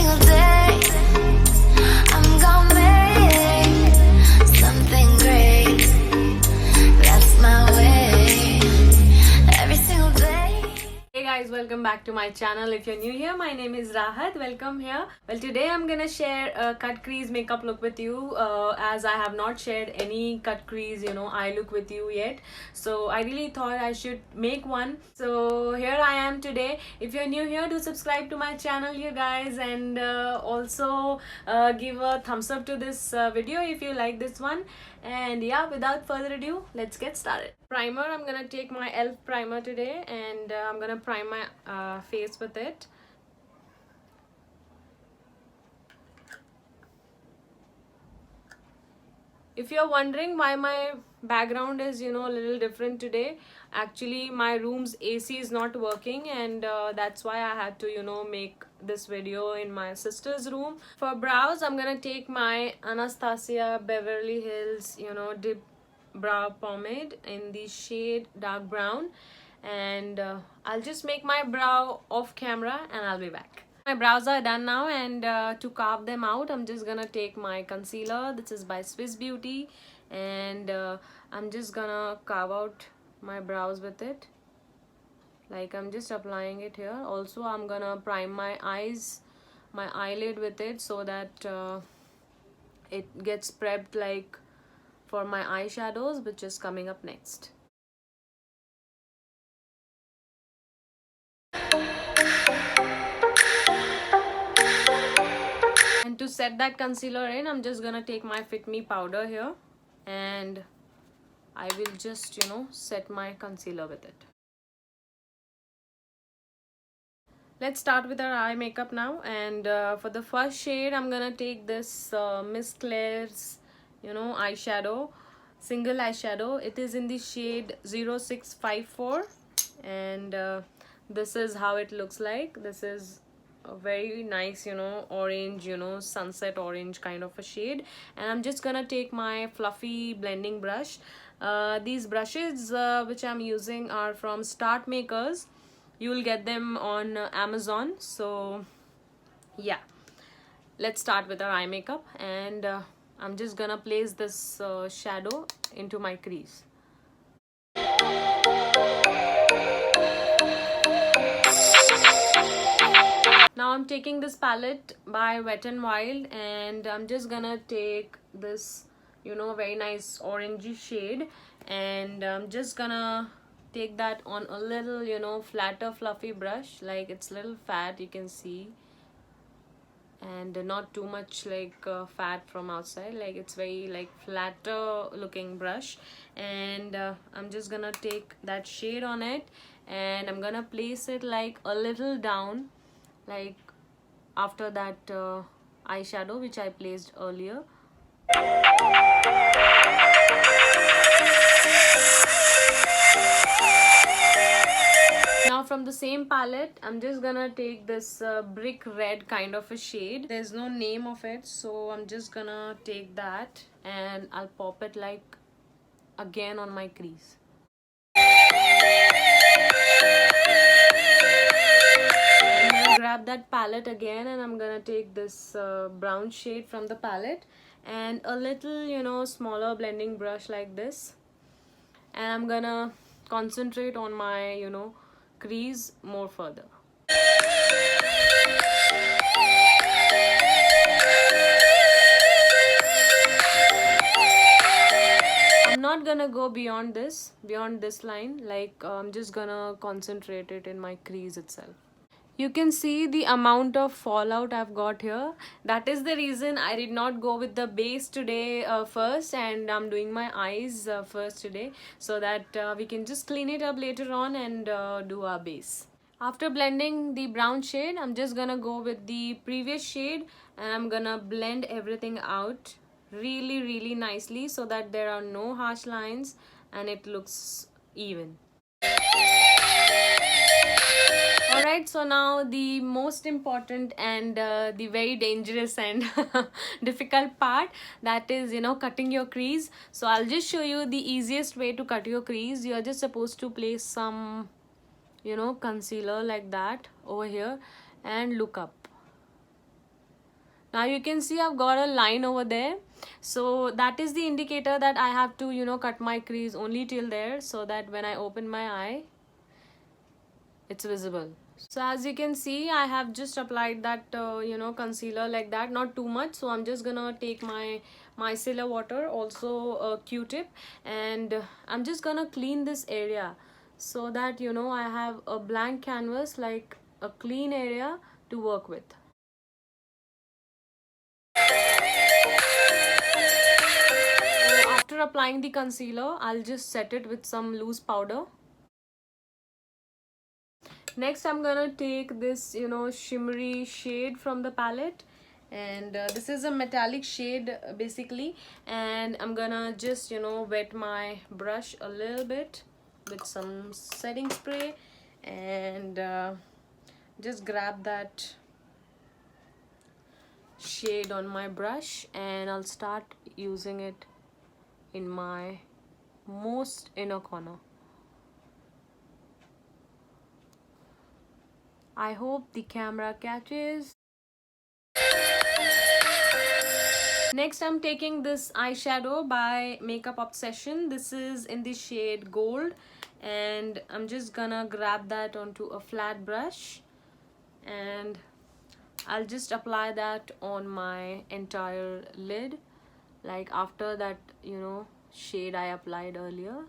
single day I'm gonna make something great. That's my way. Every single day. Hey guys, welcome back to my channel. If you're new here, my name is Rahat. Welcome here. Well, today I'm gonna share a cut crease makeup look with you, as I have not shared any cut crease eye look with you yet. So I really thought I should make one. So here I am today. If you're new here, do subscribe to my channel, you guys, and also give a thumbs up to this video if you like this one. And yeah, without further ado, let's get started. Primer, I'm gonna take my elf primer today, and I'm gonna prime my face with it. If you're wondering why my background is a little different today, actually my room's AC is not working, and that's why I had to make this video in my sister's room. For brows, I'm gonna take my Anastasia Beverly Hills dip brow pomade in the shade dark brown, and I'll just make my brow off camera and I'll be back. My brows are done now, and to carve them out, I'm just gonna take my concealer. This is by Swiss Beauty, and I'm just gonna carve out my brows with it. Like, I'm just applying it here. Also, I'm gonna prime my eyes, my eyelid with it, so that it gets prepped like for my eyeshadows, which is coming up next. And to set that concealer in, I'm just gonna take my Fit Me powder here, and I will just set my concealer with it. Let's start with our eye makeup now, and for the first shade, I'm gonna take this Miss Claire's eyeshadow, single eyeshadow. It is in the shade 0654, and this is how it looks like. This is a very nice orange, sunset orange kind of a shade. And I'm just gonna take my fluffy blending brush. These brushes which I'm using are from Start Makers. You will get them on Amazon. So yeah, let's start with our eye makeup, and I'm just gonna place this shadow into my crease. Now I'm taking this palette by Wet n Wild, and I'm just gonna take this very nice orangey shade, and I'm just gonna take that on a little flatter fluffy brush. Like, it's a little fat, you can see, and not too much like fat from outside. Like, it's very like flatter looking brush, and I'm just gonna take that shade on it, and I'm gonna place it like a little down, like after that eyeshadow which I placed earlier. Now from the same palette, I'm just gonna take this brick red kind of a shade. There's no name of it, so I'm just gonna take that, and I'll pop it like again on my crease. Grab that palette again, and I'm gonna take this brown shade from the palette, and a little smaller blending brush like this, and I'm gonna concentrate on my crease more further. I'm not gonna go beyond this line. Like, I'm just gonna concentrate it in my crease itself. You can see the amount of fallout I've got here. That is the reason I did not go with the base today first, and I'm doing my eyes first today, so that we can just clean it up later on and do our base. After blending the brown shade, I'm just gonna go with the previous shade, and I'm gonna blend everything out really nicely, so that there are no harsh lines and it looks even. Alright, so now the most important and the very dangerous and difficult part, that is cutting your crease. So I'll just show you the easiest way to cut your crease. You're just supposed to place some concealer like that over here and look up. Now you can see I've got a line over there, so that is the indicator that I have to, you know, cut my crease only till there, so that when I open my eye it's visible. So as you can see, I have just applied that you know, concealer like that, not too much. So I'm just gonna take my micellar water, also a q-tip, and I'm just gonna clean this area so that, you know, I have a blank canvas, like a clean area to work with. So after applying the concealer, I'll just set it with some loose powder. Next I'm gonna take this, you know, shimmery shade from the palette, and this is a metallic shade basically, and I'm gonna just, you know, wet my brush a little bit with some setting spray, and just grab that shade on my brush, and I'll start using it in my most inner corner. I hope the camera catches. Next I'm taking this eyeshadow by Makeup Obsession. This is in the shade Gold, and I'm just gonna grab that onto a flat brush, and I'll just apply that on my entire lid, like after that, you know, shade I applied earlier.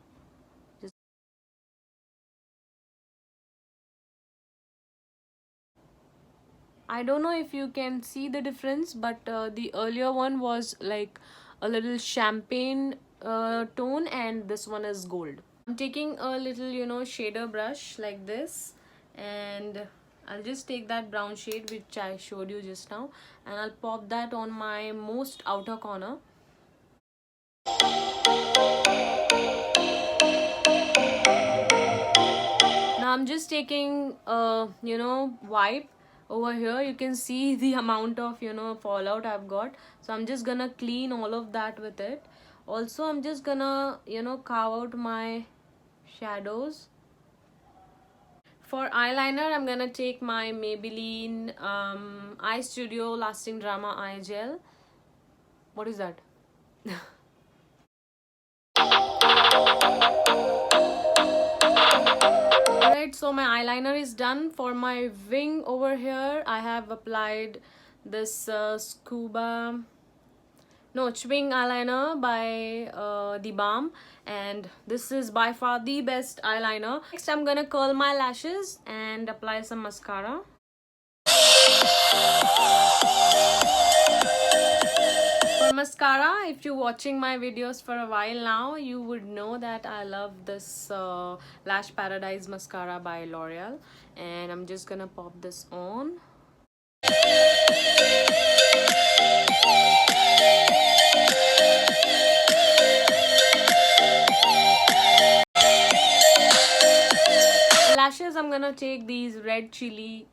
I don't know if you can see the difference, but the earlier one was like a little champagne tone, and this one is gold. I'm taking a little, you know, shader brush like this, and I'll just take that brown shade which I showed you just now, and I'll pop that on my most outer corner. Now I'm just taking a, you know, wipe. Over here you can see the amount of, you know, fallout I've got, so I'm just gonna clean all of that with it. Also I'm just gonna, you know, carve out my shadows. For eyeliner, I'm gonna take my Maybelline Eye Studio Lasting Drama Eye Gel. What is that? Alright, so my eyeliner is done. For my wing over here, I have applied this Chewing eyeliner by The Balm, and this is by far the best eyeliner. Next I'm gonna curl my lashes and apply some mascara. For mascara, if you're watching my videos for a while now, you would know that I love this Lash Paradise mascara by L'Oreal, and I'm just gonna pop this on. Lashes, I'm gonna take these red cherry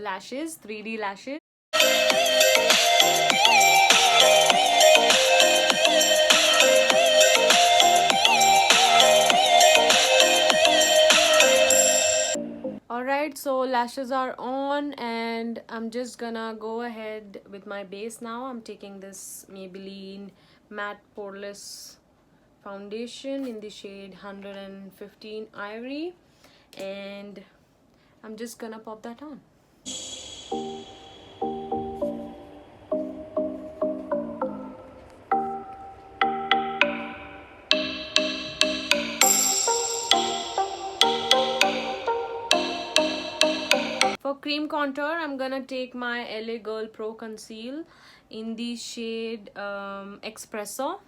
lashes, 3D lashes. Alright, so lashes are on, and I'm just gonna go ahead with my base now. I'm taking this Maybelline Matte Poreless foundation in the shade 115 Ivory, and I'm just gonna pop that on. For cream contour, I'm gonna take my LA Girl Pro Conceal in the shade Espresso.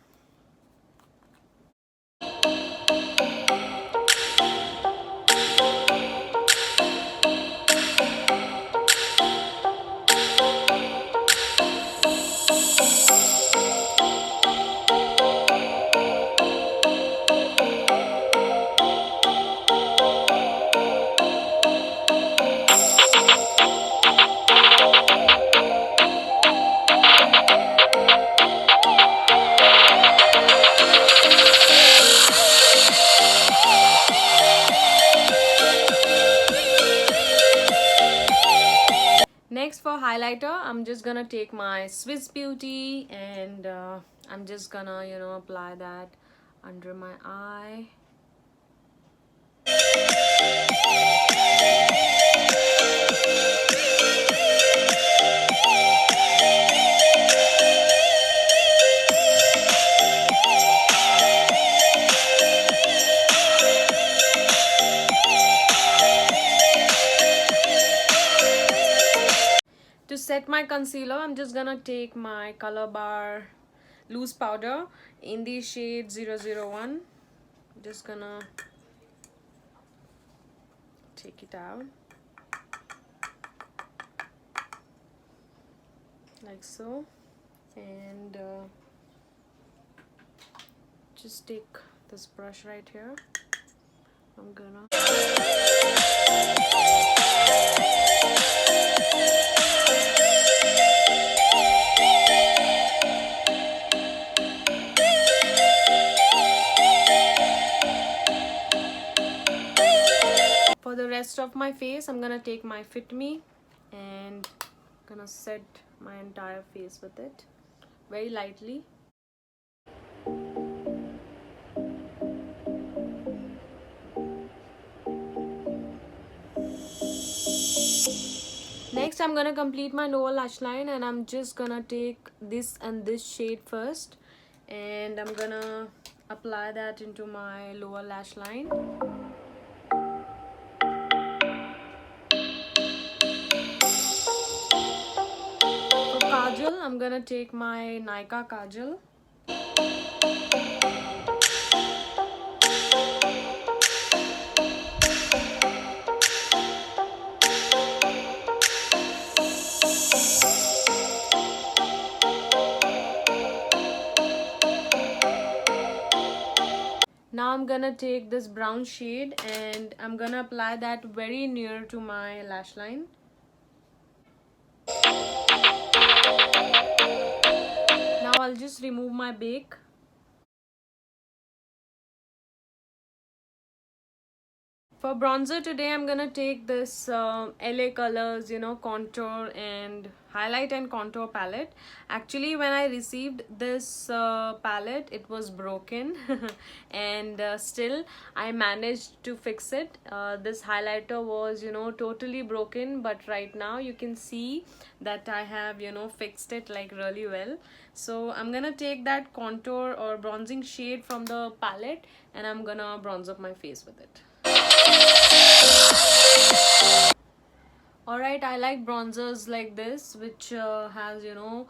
for highlighter, I'm just gonna take my Swiss Beauty and I'm just gonna, you know, apply that under my eye. To set my concealer, I'm just gonna take my Color Bar loose powder in the shade 001. Just gonna take it out like so, and just take this brush right here. I'm gonna for the rest of my face, I'm gonna take my Fit Me and gonna set my entire face with it very lightly. Next, I'm gonna complete my lower lash line, and I'm just gonna take this and this shade first, and I'm gonna apply that into my lower lash line. For kajal, I'm gonna take my Nykaa kajal. Now I'm gonna take this brown shade and I'm gonna apply that very near to my lash line. Now I'll just remove my bake. For bronzer today, I'm gonna take this LA Colors, you know, contour and highlight and contour palette. Actually, when I received this palette, it was broken and still I managed to fix it. This highlighter was, you know, totally broken, but right now you can see that I have, you know, fixed it like really well. So I'm gonna take that contour or bronzing shade from the palette and I'm gonna bronze up my face with it. Alright, I like bronzers like this, which has, you know,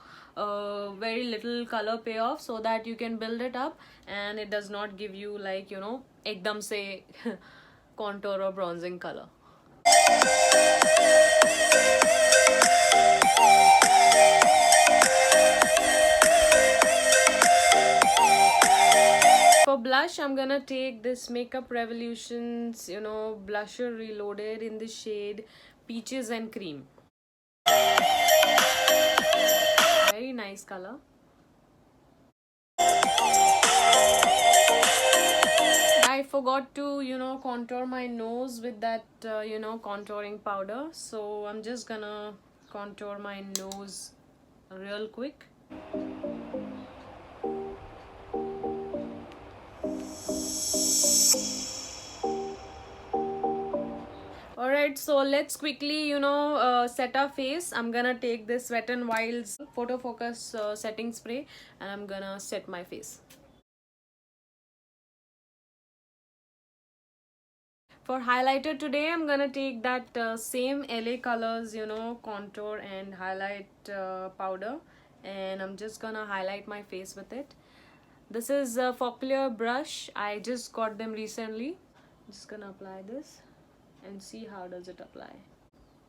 very little color payoff, so that you can build it up and it does not give you like, you know, ekdam se contour or bronzing color. For blush, I'm gonna take this Makeup Revolution's, you know, blusher reloaded in the shade Peaches and Cream. Very nice color. I forgot to, you know, contour my nose with that, you know, contouring powder. So I'm just gonna contour my nose real quick. Alright, so let's quickly, you know, set our face. I'm gonna take this Wet n Wild's Photo Focus setting spray and I'm gonna set my face. For highlighter today, I'm gonna take that same LA Colors, you know, contour and highlight powder, and I'm just gonna highlight my face with it. This is a Popular brush. I just got them recently. I'm just gonna apply this and see how does it apply.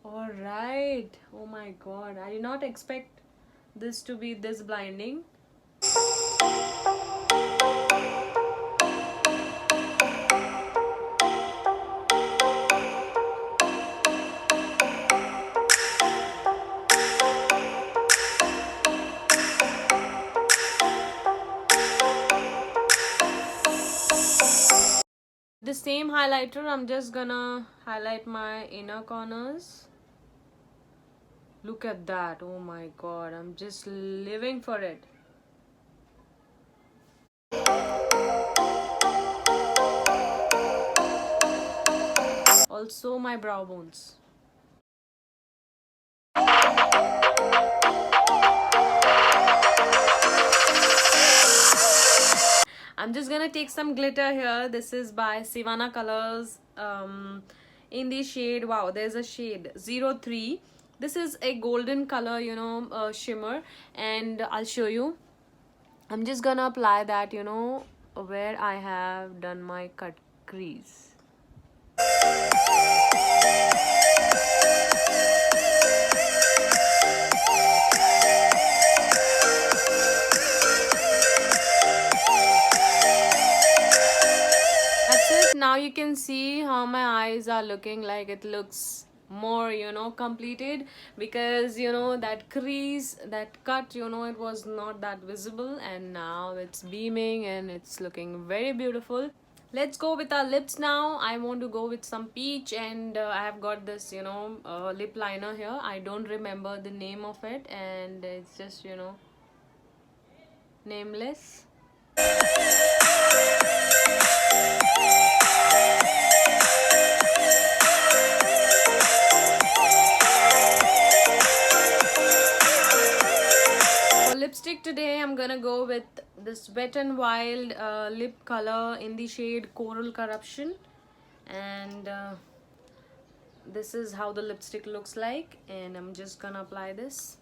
All right. Oh my god, I did not expect this to be this blinding. The same highlighter, I'm just gonna highlight my inner corners. Look at that. Oh my god, I'm just living for it. Also my brow bones. I'm just gonna take some glitter here. This is by Sivana Colors, in the shade, wow, there's a shade 03. This is a golden color, you know, shimmer, and I'll show you. I'm just gonna apply that, you know, where I have done my cut crease. Now you can see how my eyes are looking like. It looks more, you know, completed, because you know that crease, that cut, you know, it was not that visible, and now it's beaming and it's looking very beautiful. Let's go with our lips now. I want to go with some peach, and I have got this, you know, lip liner here. I don't remember the name of it, and it's just, you know, nameless. Lipstick today, I'm gonna go with this Wet n Wild lip color in the shade Coral Corruption, and this is how the lipstick looks like, and I'm just gonna apply this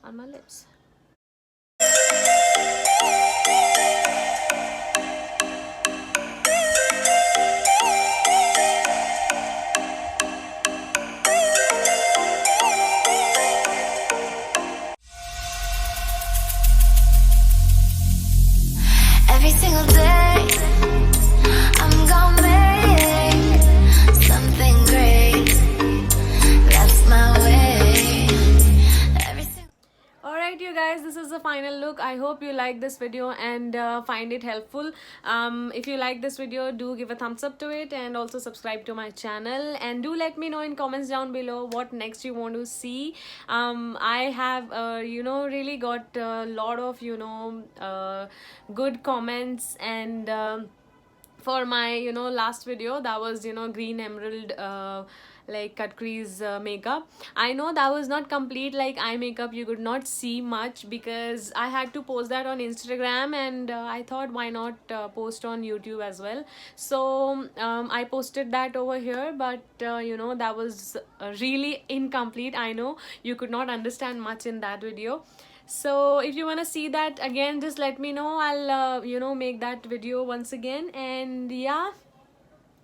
on my lips. Every single day, I'm gonna make something great. That's my way. Alright you guys, this is the final look. I hope you like this video and find it helpful. If you like this video, do give a thumbs up to it, and also subscribe to my channel, and do let me know in comments down below what next you want to see. I have you know, really got a lot of, you know, good comments, and for my, you know, last video, that was, you know, green emerald like cut crease makeup. I know that was not complete like eye makeup. You could not see much because I had to post that on Instagram, and I thought, why not post on YouTube as well. So I posted that over here, but you know, that was really incomplete. I know you could not understand much in that video. So if you want to see that again, just let me know. I'll you know, make that video once again. And yeah,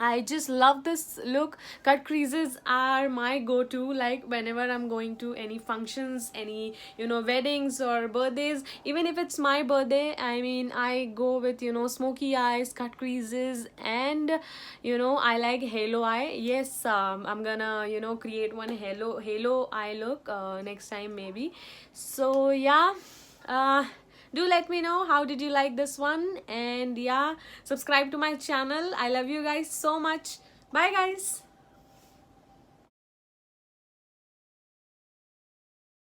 I just love this look. Cut creases are my go-to, like whenever I'm going to any functions, any, you know, weddings or birthdays. Even if it's my birthday, I mean, I go with, you know, smoky eyes, cut creases, and you know, I like halo eye. Yes, I'm gonna, you know, create one halo eye look next time maybe. So yeah, do let me know how did you like this one, and yeah, subscribe to my channel. I love you guys so much. Bye guys.